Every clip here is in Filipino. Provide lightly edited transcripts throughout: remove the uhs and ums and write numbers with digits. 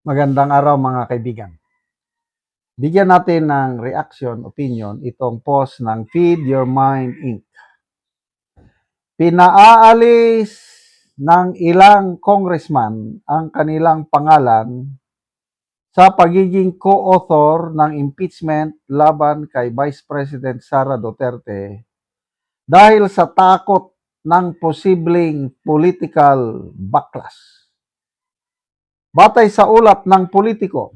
Magandang araw mga kaibigan. Bigyan natin ng reaction, opinion, itong post ng Feed Your Mind Inc. Pinaalis ng ilang congressman ang kanilang pangalan sa pagiging co-author ng impeachment laban kay Vice President Sara Duterte dahil sa takot ng posibleng political backlash. Batay sa ulat ng politiko,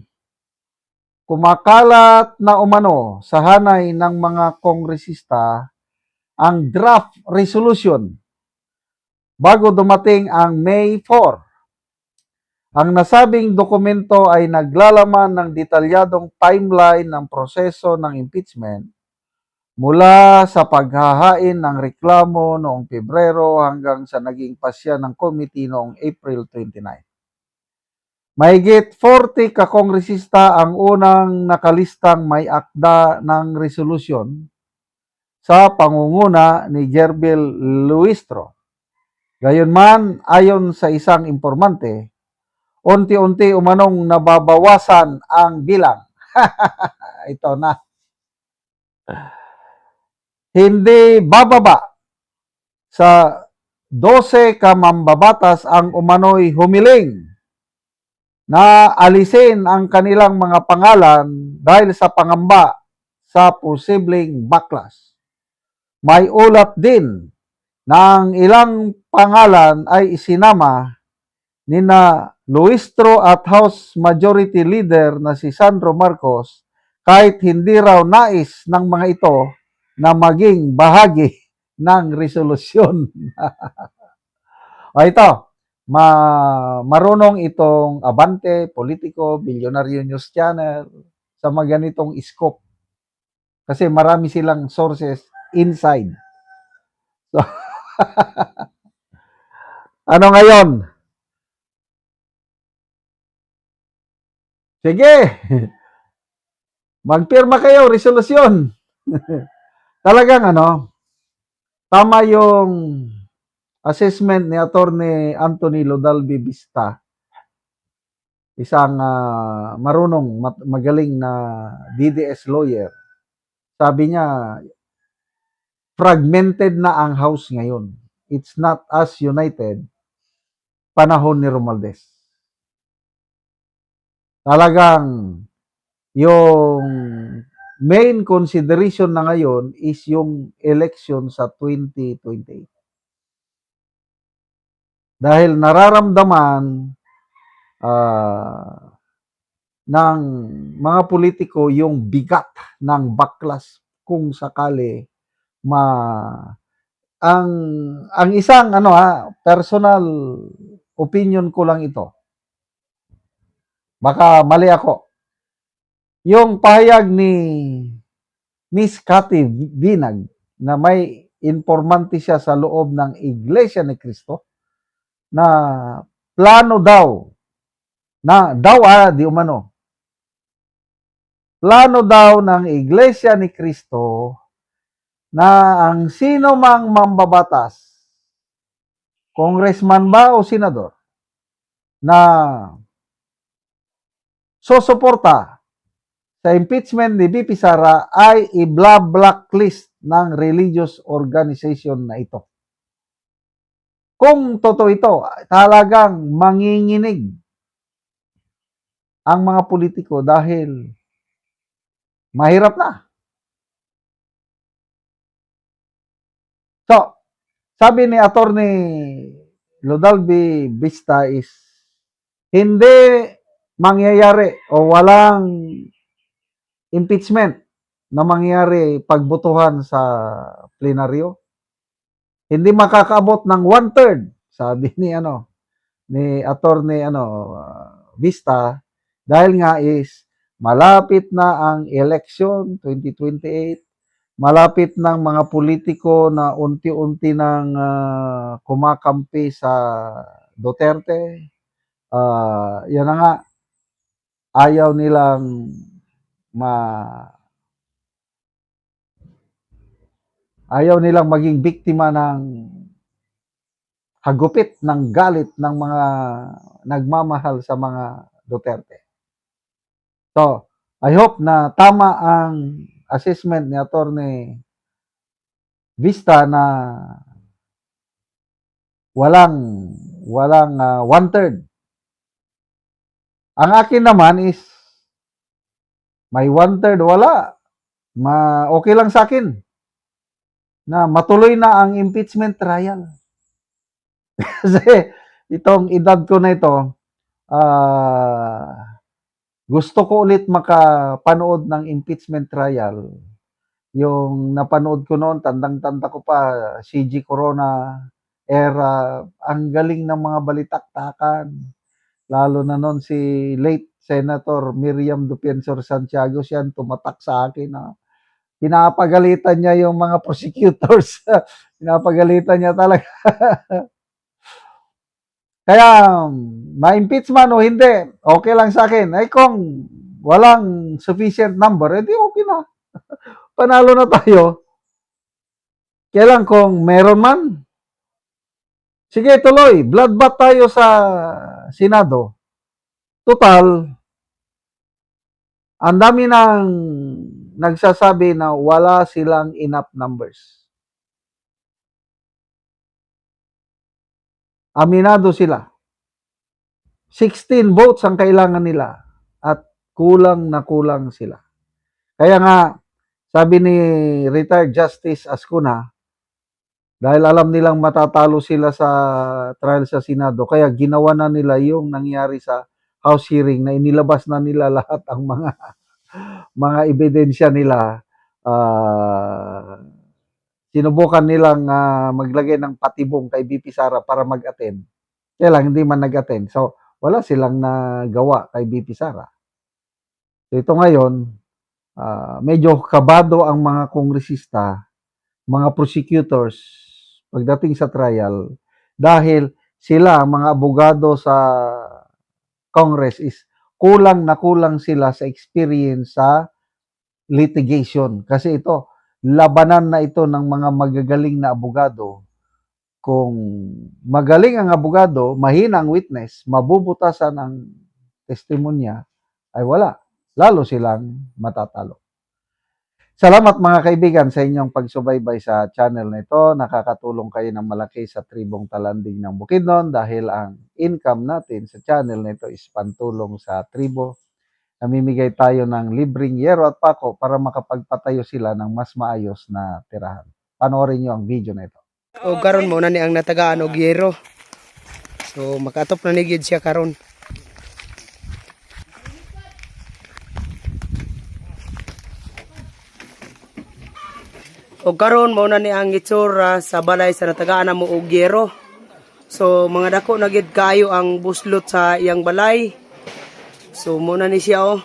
kumakalat na umano sa hanay ng mga kongresista ang draft resolution bago dumating ang May 4. Ang nasabing dokumento ay naglalaman ng detalyadong timeline ng proseso ng impeachment mula sa paghahain ng reklamo noong Pebrero hanggang sa naging pasya ng committee noong April 29. Mahigit 40 kakongresista ang unang nakalistang may akda ng resolusyon sa pangunguna ni Gerbel Luistro. Gayunman, ayon sa isang impormante, unti-unti umanong nababawasan ang bilang. Ito na. Hindi bababa sa 12 kamambabatas ang umano'y humiling na alisin ang kanilang mga pangalan dahil sa pangamba sa posibleng backlash. May ulat din na ang ilang pangalan ay isinama nina Luistro at House Majority Leader na si Sandro Marcos kahit hindi raw nais ng mga ito na maging bahagi ng resolusyon. O ito, marunong itong Abante, Politico, Bilyonaryo News Channel sa mga ganitong scope. Kasi marami silang sources inside. So, ano ngayon? Sige, magpirma kayo, resolusyon. Talagang tama yung assessment ni Attorney Anthony Lodalbi Vista, isang marunong, magaling na DDS lawyer. Sabi niya, fragmented na ang House ngayon. It's not as united panahon ni Romualdez. Talagang yung main consideration na ngayon is yung election sa 2028. Dahil nararamdaman ng mga politiko yung bigat ng backlash kung sakali ang isang personal opinion ko lang ito. Baka mali ako. Yung pahayag ni Miss Cathy Binag na may informante siya sa loob ng Iglesia ni Cristo na plano daw plano daw ng Iglesia ni Cristo na ang sino mang mambabatas, congressman ba o senador, na susuporta sa impeachment ni VP Sara ay i-blacklist ng religious organization na ito. Kung totoo ito, talagang manginginig ang mga politiko dahil mahirap na. So, sabi ni Attorney Lodalbi Vista is hindi mangyayari o walang impeachment na mangyayari pagbotohan sa plenaryo. Hindi makakaabot ng 1/3, sabi ni Attorney Vista, dahil nga is malapit na ang election 2028, malapit ng mga politiko na unti-unti nang kumakampi sa Duterte. Yan na nga, ayaw nilang maging biktima ng hagupit ng galit ng mga nagmamahal sa mga Duterte. So, I hope na tama ang assessment ni Attorney Vista na walang one-third. Ang akin naman is may one-third, wala. Okay lang sa akin na matuloy na ang impeachment trial. Kasi itong edad ko na ito, gusto ko ulit makapanood ng impeachment trial. Yung napanood ko noon, tandang-tanda ko pa, CG Corona era, ang galing ng mga balitaktakan. Lalo na noon si late Senator Miriam Defensor Santiago, siya tumatak sa akin na pinapagalitan niya yung mga prosecutors. Pinapagalitan niya talaga. Kaya, ma-impeachment o hindi, okay lang sa akin. Ay kung walang sufficient number, edi okay na. Panalo na tayo. Kailan kung meron man, sige tuloy, bloodbath tayo sa Senado. Total, ang dami nang nagsasabi na wala silang enough numbers. Aminado sila. 16 votes ang kailangan nila at kulang na kulang sila. Kaya nga, sabi ni retired Justice Ascuna, dahil alam nilang matatalo sila sa trial sa Senado, kaya ginawa na nila yung nangyari sa House hearing na inilabas na nila lahat ang mga ebidensya nila. Sinubukan nilang maglagay ng patibong kay BP Sara para mag-attend. Kaya lang, hindi man nag-attend. So, wala silang nagawa kay BP Sara. So, ito ngayon, medyo kabado ang mga kongresista, mga prosecutors, pagdating sa trial, dahil sila, mga abogado sa Congress, is kulang na kulang sila sa experience sa litigation. Kasi ito, labanan na ito ng mga magagaling na abogado. Kung magaling ang abogado, mahina ang witness, mabubutasan ang testimonya, ay wala. Lalo silang matatalo. Salamat mga kaibigan sa inyong pagsubaybay sa channel na ito. Nakakatulong kayo ng malaki sa tribong talanding ng Bukidnon dahil ang income natin sa channel na ito is pantulong sa tribo. Namimigay tayo ng libreng yero at pako para makapagpatayo sila ng mas maayos na tirahan. Panoorin nyo ang video na ito. O karon mo na ni ang natagaan og yero. So makatop na ni gid siya karon. O karon mo na ni ang itsura sa balay sa natagaan mo og yero. So mga dako na gid kayo ang buslot sa iyang balay. So mo na ni siya oh.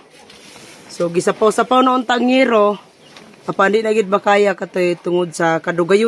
So gisapaw-sapaw na untang yero. Apandi na gid ba kaya katoy tungod sa kadugayon.